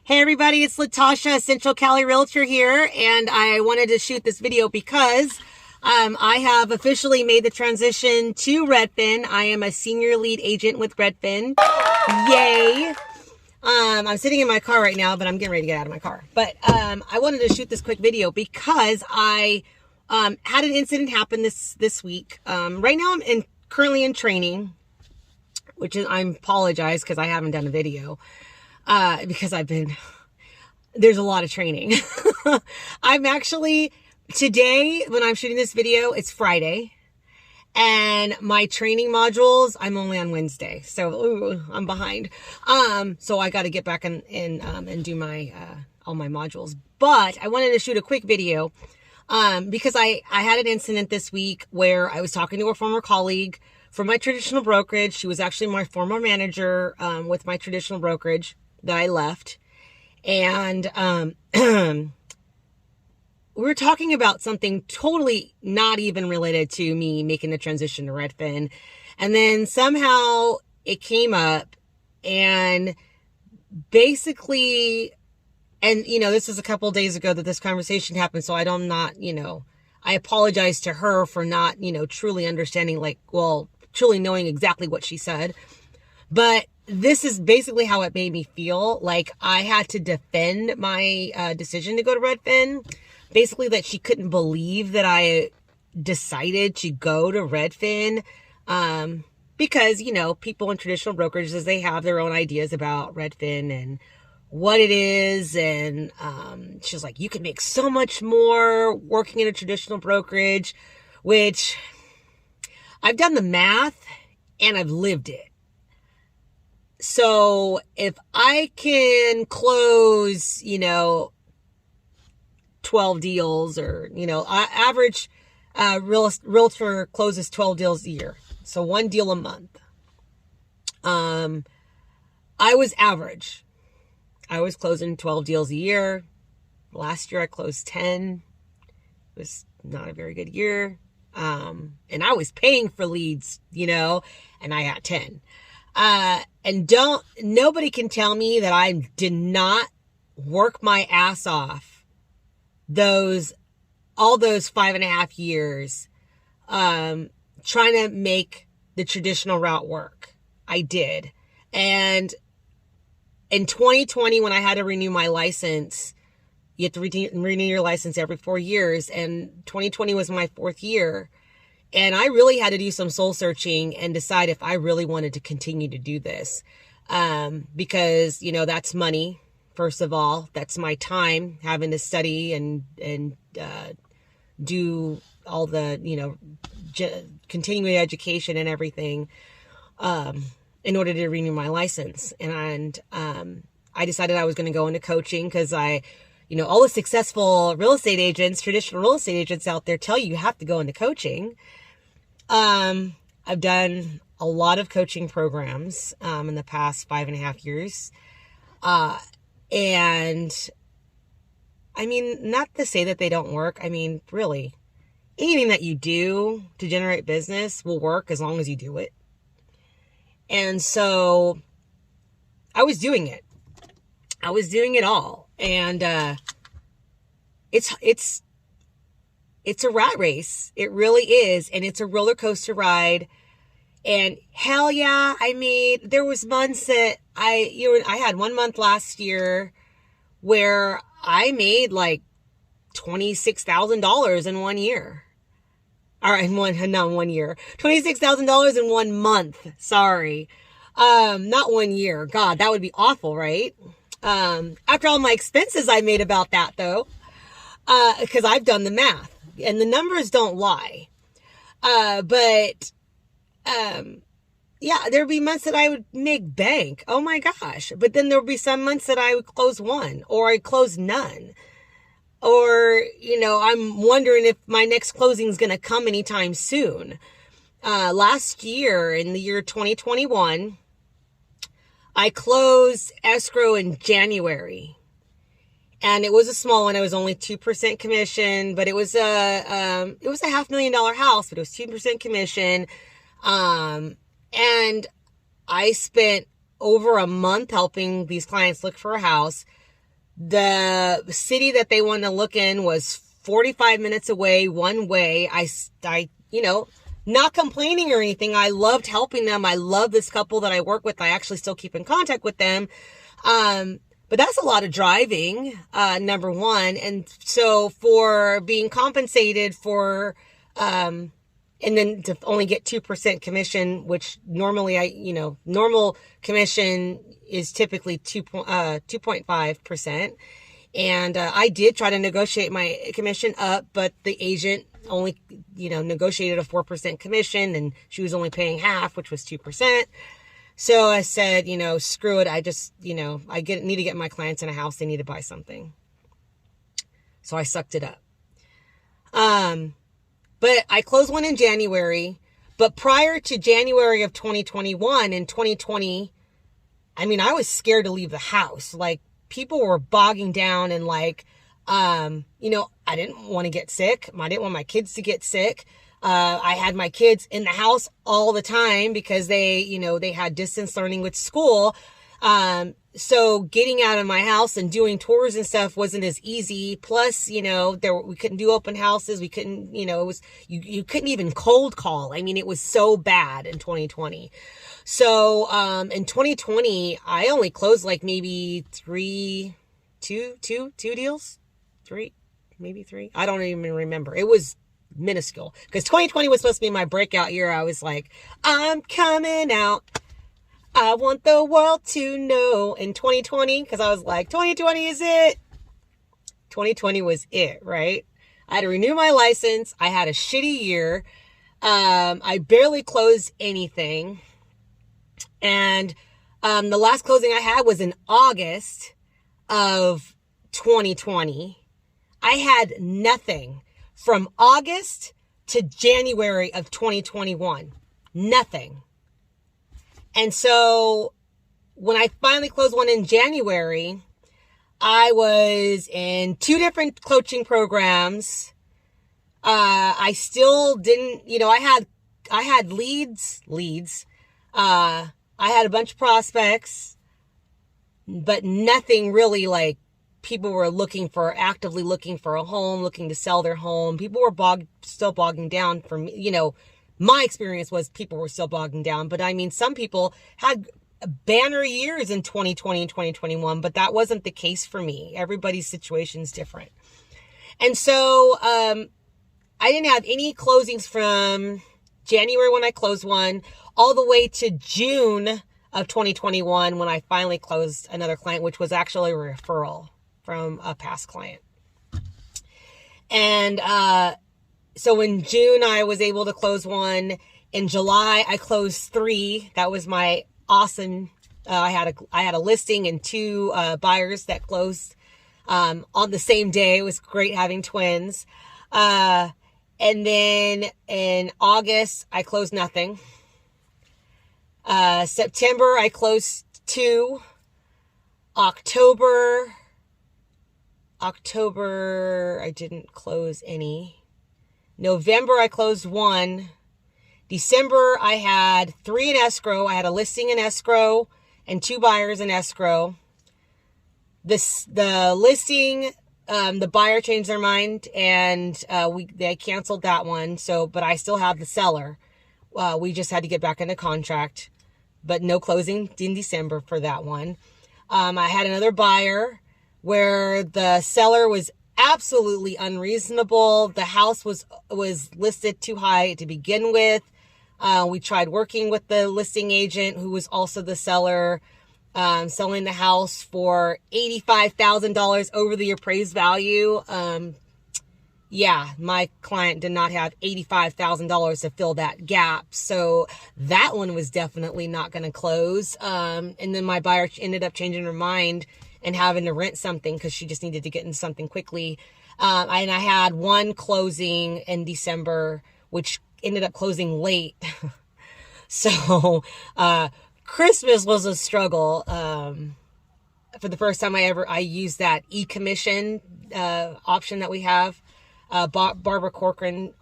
Hey everybody, it's Tasha, Central Cali Realtor here, and I wanted to shoot this video because I have officially made the transition to Redfin. I am a senior lead agent with Redfin. Yay! I'm sitting in my car right now, but I'm getting ready to get out of my car. But I wanted to shoot this quick video because I had an incident happen this week. Right now I'm currently in training, which is, I apologize because I haven't done a video. Because there's a lot of training. I'm actually, today, when I'm shooting this video, it's Friday. And my training modules, I'm only on Wednesday. So, I'm behind. So I got to get back and do my, all my modules. But I wanted to shoot a quick video, because I had an incident this week where I was talking to a former colleague from my traditional brokerage. She was actually my former manager, with my traditional brokerage that I left. And we were talking about something totally not even related to me making the transition to Redfin. And then somehow it came up, and basically, and this was a couple of days ago that this conversation happened. So I apologize to her for not, truly understanding, truly knowing exactly what she said. But this is basically how it made me feel. Like I had to defend my decision to go to Redfin. Basically that she couldn't believe that I decided to go to Redfin. Because, people in traditional brokerages, they have their own ideas about Redfin and what it is. And she's like, you can make so much more working in a traditional brokerage, which I've done the math and I've lived it. So if I can close, 12 deals or, average realtor closes 12 deals a year. So one deal a month. I was average. I was closing 12 deals a year. Last year I closed 10. It was not a very good year. And I was paying for leads, and I got 10. And nobody can tell me that I did not work my ass off all those 5.5 years, trying to make the traditional route work. I did. And in 2020, when I had to renew my license, you have to renew your license every 4 years. And 2020 was my 4th year. And I really had to do some soul searching and decide if I really wanted to continue to do this. Because, that's money, first of all. That's my time having to study and do all the, continuing education and everything, in order to renew my license. And I decided I was going to go into coaching because all the successful real estate agents, traditional real estate agents out there tell you have to go into coaching. I've done a lot of coaching programs, in the past 5.5 years. And I mean, not to say that they don't work. I mean, really, anything that you do to generate business will work as long as you do it. And so I was doing it. I was doing it all. And, it's a rat race. It really is. And it's a roller coaster ride. And hell yeah, there was months that I had 1 month last year where I made like $26,000 in 1 year. Or not 1 year, $26,000 in 1 month. Sorry. Not 1 year. God, that would be awful, right? After all my expenses, I made about that though. Cause I've done the math. And the numbers don't lie. Yeah, there'd be months that I would make bank. Oh my gosh. But then there'll be some months that I would close 1 or I close none. Or, I'm wondering if my next closing is going to come anytime soon. Last year, in the year 2021, I closed escrow in January. And it was a small one. It was only 2% commission, but it was a $500,000 house, but it was 2% commission. And I spent over a month helping these clients look for a house. The city that they wanted to look in was 45 minutes away, one way. I, not complaining or anything. I loved helping them. I love this couple that I work with. I actually still keep in contact with them. But that's a lot of driving, number one. And so for being compensated for, and then to only get 2% commission, which normally normal commission is typically 2.5%. And I did try to negotiate my commission up, but the agent only, negotiated a 4% commission, and she was only paying half, which was 2%. So I said, screw it. I just, I need to get my clients in a house. They need to buy something. So I sucked it up. But I closed one in January. But prior to January of 2021, in 2020, I was scared to leave the house. Like, people were bogging down and I didn't want to get sick. I didn't want my kids to get sick. I had my kids in the house all the time because they had distance learning with school. So getting out of my house and doing tours and stuff wasn't as easy. Plus, we couldn't do open houses. We couldn't, you couldn't even cold call. It was so bad in 2020. So, in 2020, I only closed maybe two deals, maybe three. I don't even remember. It was minuscule because 2020 was supposed to be my breakout year. I was like, I'm coming out. I want the world to know. In 2020, because I was like, 2020 is it. 2020 was it, right? I had to renew my license. I had a shitty year. I barely closed anything. And the last closing I had was in August of 2020. I had nothing from August to January of 2021. Nothing. And so when I finally closed one in January, I was in 2 different coaching programs. I still didn't, I had leads. I had a bunch of prospects, but nothing really people were actively looking for a home, looking to sell their home. People were still bogging down for me. My experience was people were still bogging down, but some people had banner years in 2020 and 2021, but that wasn't the case for me. Everybody's situation is different. And so, I didn't have any closings from January when I closed one all the way to June of 2021 when I finally closed another client, which was actually a referral from a past client. And, so in June, I was able to close one. In July, I closed 3. That was my awesome. I had a listing and 2 buyers that closed on the same day. It was great having twins. And then in August, I closed nothing. September, I closed 2. October, I didn't close any. November, I closed 1. December, I had 3 in escrow. I had a listing in escrow and 2 buyers in escrow. The listing, the buyer changed their mind and they canceled that one. But I still have the seller. We just had to get back into contract, but no closing in December for that one. I had another buyer where the seller was absolutely unreasonable. The house was listed too high to begin with. We tried working with the listing agent who was also the seller, selling the house for $85,000 over the appraised value. My client did not have $85,000 to fill that gap. So that one was definitely not going to close. And then my buyer ended up changing her mind and having to rent something because she just needed to get into something quickly. And I had one closing in December, which ended up closing late. So Christmas was a struggle. For the first time I used that ecommission option that we have. Barbara Corcoran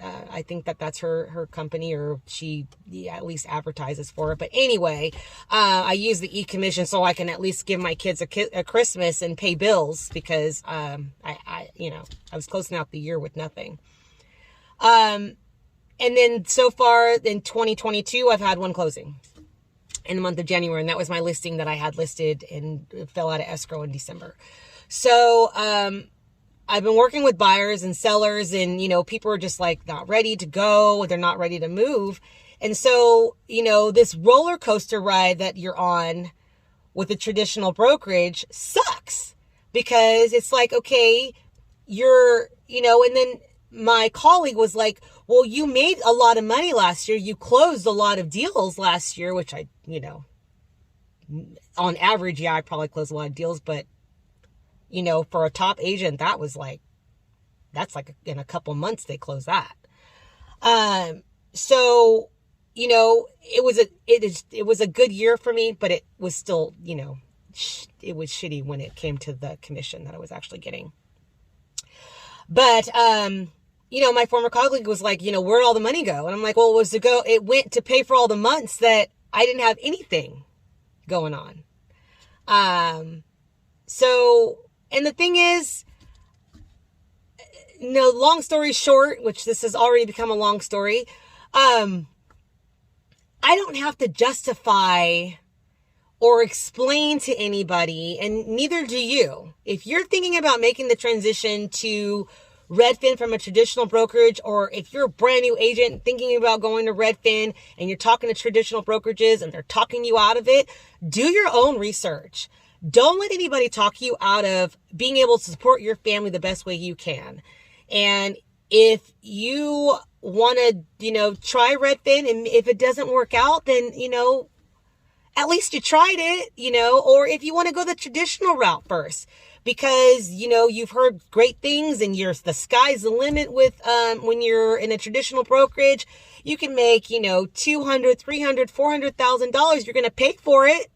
I think that's her company, or she at least advertises for it. But anyway, I use the ecommission so I can at least give my kids a Christmas and pay bills, because I was closing out the year with nothing. And then so far in 2022, I've had one closing in the month of January, and that was my listing that I had listed and fell out of escrow in December. So I've been working with buyers and sellers, and, people are just like not ready to go. They're not ready to move. And so, this roller coaster ride that you're on with a traditional brokerage sucks, because it's like, okay, and then my colleague was like, well, you made a lot of money last year. You closed a lot of deals last year, which on average, I probably closed a lot of deals, but for a top agent, that's like in a couple months, they close that. So, it was a good year for me, but it was still, it was shitty when it came to the commission that I was actually getting. But, my former colleague was like, where'd all the money go? And I'm like, well, it went to pay for all the months that I didn't have anything going on. And the thing is, long story short, which this has already become a long story, I don't have to justify or explain to anybody, and neither do you. If you're thinking about making the transition to Redfin from a traditional brokerage, or if you're a brand new agent thinking about going to Redfin and you're talking to traditional brokerages and they're talking you out of it, do your own research. Don't let anybody talk you out of being able to support your family the best way you can. And if you want to, try Redfin, and if it doesn't work out, then, at least you tried it, or if you want to go the traditional route first, because, you've heard great things, and the sky's the limit with, when you're in a traditional brokerage, you can make, $200,000, $300,000, $400,000. You're going to pay for it.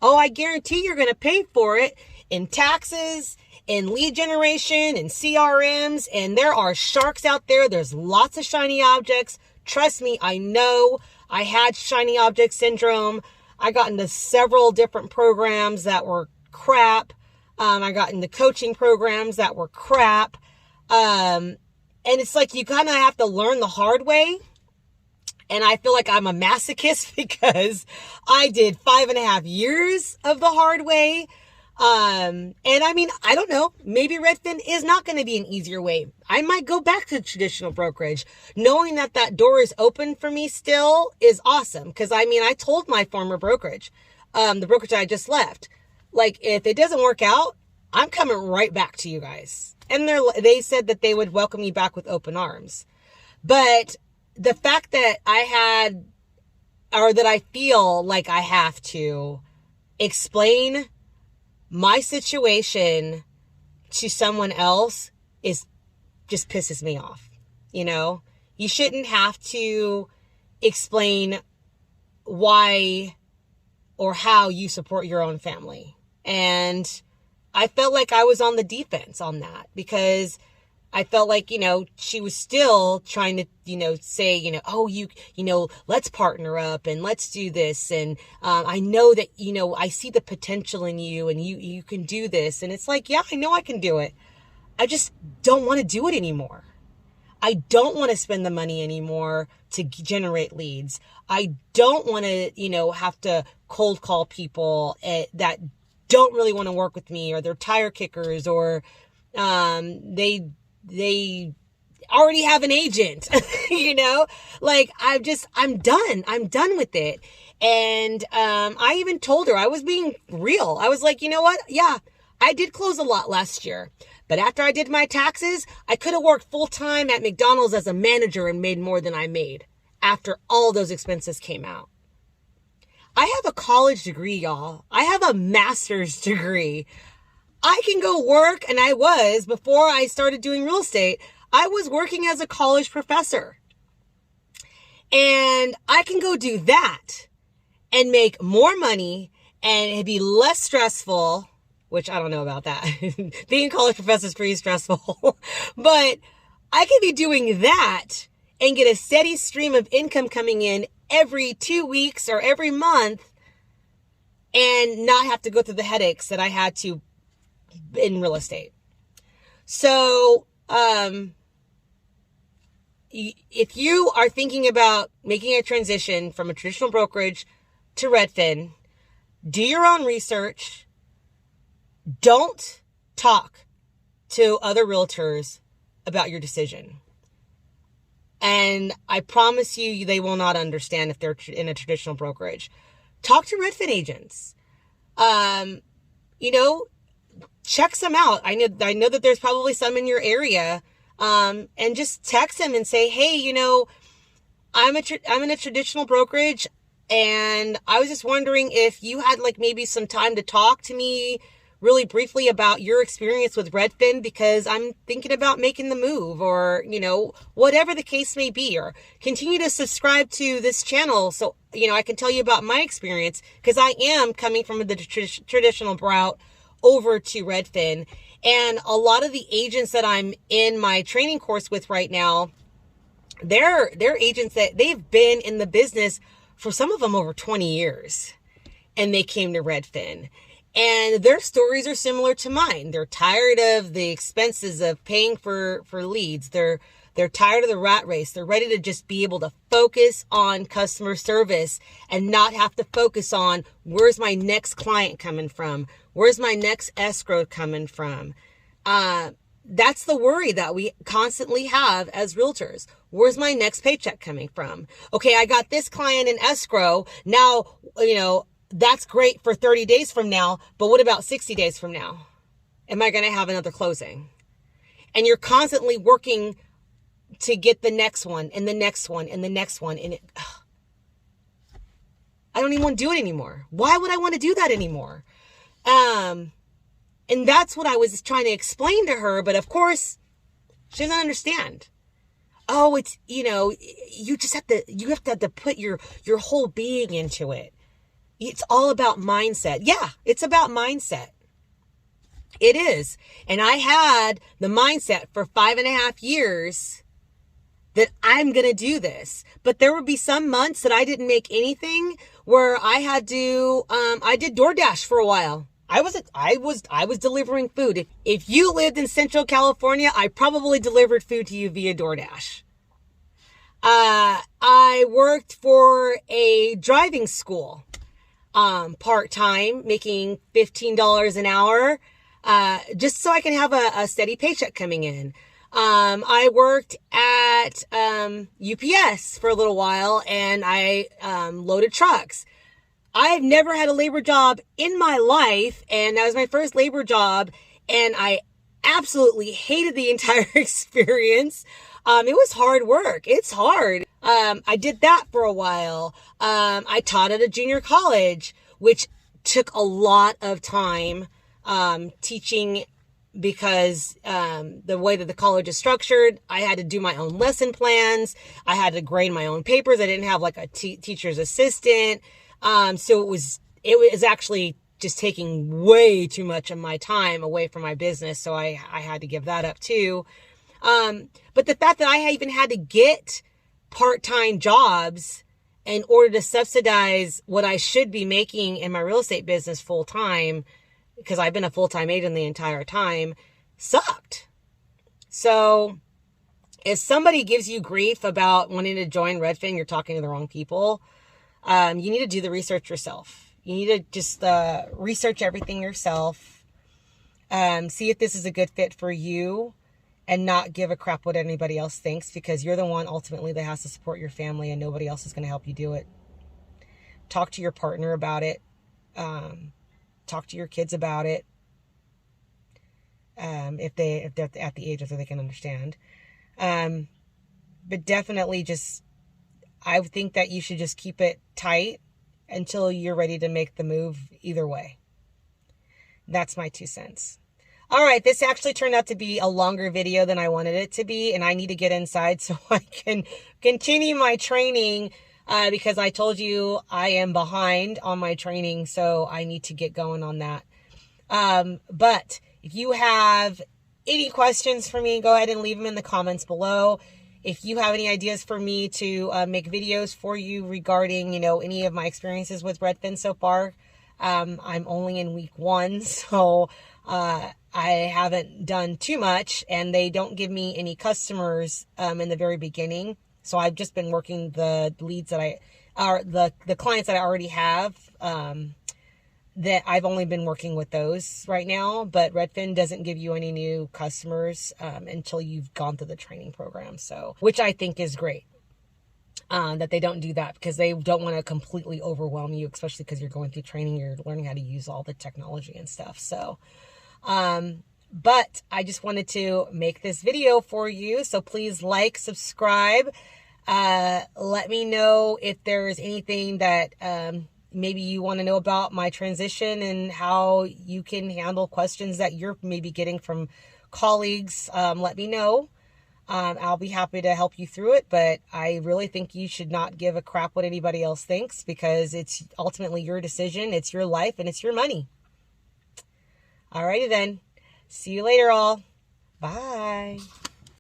Oh, I guarantee you're going to pay for it in taxes, in lead generation, in CRMs, and there are sharks out there. There's lots of shiny objects. Trust me, I know. I had shiny object syndrome. I got into several different programs that were crap. I got into coaching programs that were crap. And it's like you kind of have to learn the hard way. And I feel like I'm a masochist because I did 5.5 years of the hard way. And I mean, I don't know, maybe Redfin is not going to be an easier way. I might go back to traditional brokerage. Knowing that door is open for me still is awesome. Cause I mean, I told my former brokerage, the brokerage I just left, like, if it doesn't work out, I'm coming right back to you guys. And they said that they would welcome me back with open arms. But the fact that that I feel like I have to explain my situation to someone else just pisses me off. You shouldn't have to explain why or how you support your own family. And I felt like I was on the defense on that, because I felt like, she was still trying to, say, let's partner up and let's do this. And I know that, I see the potential in you, and you can do this. And it's like, yeah, I know I can do it. I just don't want to do it anymore. I don't want to spend the money anymore to generate leads. I don't want to, have to cold call people that don't really want to work with me, or they're tire kickers, or they already have an agent, like I'm done. I'm done with it. And I even told her, I was being real. I was like, you know what? Yeah, I did close a lot last year, but after I did my taxes, I could have worked full time at McDonald's as a manager and made more than I made after all those expenses came out. I have a college degree, y'all. I have a master's degree. I can go work, and I was, before I started doing real estate, I was working as a college professor. And I can go do that and make more money, and it'd be less stressful, which I don't know about that. Being a college professor is pretty stressful. But I could be doing that and get a steady stream of income coming in every 2 weeks or every month and not have to go through the headaches that I had to in real estate. So, if you are thinking about making a transition from a traditional brokerage to Redfin, do your own research. Don't talk to other realtors about your decision. And I promise you, they will not understand if they're in a traditional brokerage. Talk to Redfin agents. Check some out. I know that there's probably some in your area. And just text them and say, hey, I'm in a traditional brokerage, and I was just wondering if you had maybe some time to talk to me really briefly about your experience with Redfin, because I'm thinking about making the move, or, whatever the case may be, or continue to subscribe to this channel so, I can tell you about my experience, because I am coming from the traditional route over to Redfin. And a lot of the agents that I'm in my training course with right now, they're agents that they've been in the business for some of them over 20 years, and they came to Redfin. And their stories are similar to mine. They're tired of the expenses of paying for leads. They're tired of the rat race. They're ready to just be able to focus on customer service and not have to focus on where's my next client coming from? Where's my next escrow coming from? That's the worry that we constantly have as realtors. Where's my next paycheck coming from? Okay, I got this client in escrow. Now, that's great for 30 days from now, but what about 60 days from now? Am I going to have another closing? And you're constantly working to get the next one and the next one and the next one. And I don't even want to do it anymore. Why would I want to do that anymore? And that's what I was trying to explain to her. But of course, she doesn't understand. Oh, it's, you just have to put your whole being into it. It's all about mindset. Yeah, it's about mindset. It is. And I had the mindset for 5.5 years that I'm going to do this. But there would be some months that I didn't make anything, where I had to, I did DoorDash for a while. I was delivering food. If you lived in Central California, I probably delivered food to you via DoorDash. I worked for a driving school, part-time, making $15 an hour, just so I can have a steady paycheck coming in. I worked at UPS for a little while, and I loaded trucks. I've never had a labor job in my life, and that was my first labor job, and I absolutely hated the entire experience. It was hard work. It's hard. I did that for a while. I taught at a junior college, which took a lot of time teaching, because the way that the college is structured, I had to do my own lesson plans. I had to grade my own papers. I didn't have a teacher's assistant. So it was actually just taking way too much of my time away from my business. So I had to give that up too. But the fact that I even had to get part-time jobs in order to subsidize what I should be making in my real estate business full-time, because I've been a full-time agent the entire time, sucked. So if somebody gives you grief about wanting to join Redfin, you're talking to the wrong people. You need to do the research yourself. You need to just research everything yourself. See if this is a good fit for you, and not give a crap what anybody else thinks, because you're the one ultimately that has to support your family, and nobody else is going to help you do it. Talk to your partner about it. Talk to your kids about it. If they're at the age that they can understand. But definitely I think that you should just keep it tight until you're ready to make the move either way. That's my 2 cents. All right, this actually turned out to be a longer video than I wanted it to be, and I need to get inside so I can continue my training, because I told you I am behind on my training, so I need to get going on that. But if you have any questions for me, go ahead and leave them in the comments below. If you have any ideas for me to make videos for you regarding, any of my experiences with Redfin so far, I'm only in week 1, so I haven't done too much, and they don't give me any customers in the very beginning. So I've just been working the leads that the clients that I already have. That I've only been working with those right now, but Redfin doesn't give you any new customers until you've gone through the training program. So, which I think is great that they don't do that, because they don't want to completely overwhelm you, especially because you're going through training, you're learning how to use all the technology and stuff. So, but I just wanted to make this video for you. So please like, subscribe, let me know if there's anything that, maybe you want to know about my transition and how you can handle questions that you're maybe getting from colleagues. Let me know. I'll be happy to help you through it, but I really think you should not give a crap what anybody else thinks, because it's ultimately your decision, it's your life, and it's your money. Alrighty then. See you later all. Bye.